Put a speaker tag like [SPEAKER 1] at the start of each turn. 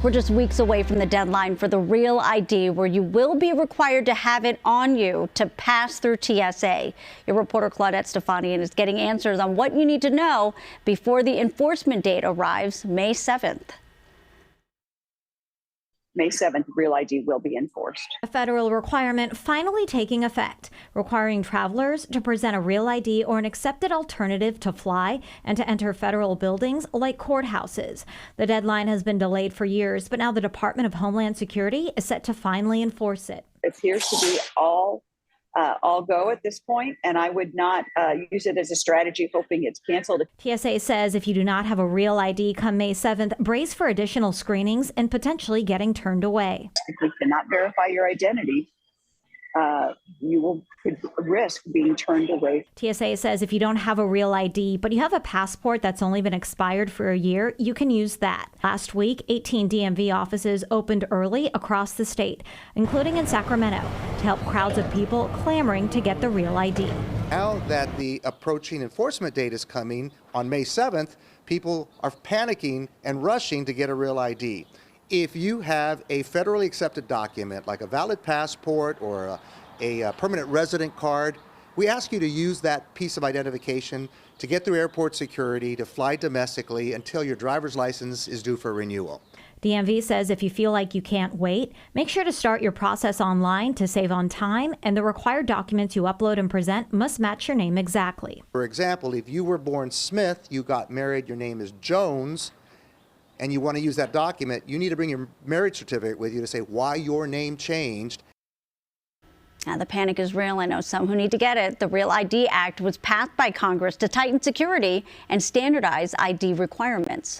[SPEAKER 1] We're just weeks away from the deadline for the Real ID, where you will be required to have it on you to pass through TSA. Your reporter Claudette Stefanian is getting answers on what you need to know before the enforcement date arrives May 7th.
[SPEAKER 2] May 7th, Real ID will be enforced.
[SPEAKER 3] A federal requirement finally taking effect, requiring travelers to present a Real ID or an accepted alternative to fly and to enter federal buildings like courthouses. The deadline has been delayed for years, but now the Department of Homeland Security is set to finally enforce it.
[SPEAKER 2] It appears to be all go at this point, and I would not use it as a strategy hoping it's canceled.
[SPEAKER 3] TSA says if you do not have a Real ID come May 7th, brace for additional screenings and potentially getting turned away.
[SPEAKER 2] If we cannot verify your identity, you could risk being turned away.
[SPEAKER 3] TSA says if you don't have a Real ID, but you have a passport that's only been expired for a year, you can use that. Last week, 18 DMV offices opened early across the state, including in Sacramento, to help crowds of people clamoring to get the Real ID.
[SPEAKER 4] Now that the approaching enforcement date is coming on May 7th, people are panicking and rushing to get a Real ID. If you have a federally accepted document like a valid passport or a permanent resident card, we ask you to use that piece of identification to get through airport security, to fly domestically until your driver's license is due for renewal.
[SPEAKER 3] DMV says if you feel like you can't wait, make sure to start your process online to save on time, and the required documents you upload and present must match your name exactly.
[SPEAKER 4] For example, if you were born Smith, you got married, your name is Jones, and you want to use that document, you need to bring your marriage certificate with you to say why your name changed.
[SPEAKER 1] Now, the panic is real. I know some who need to get it. The Real ID Act was passed by Congress to tighten security and standardize ID requirements.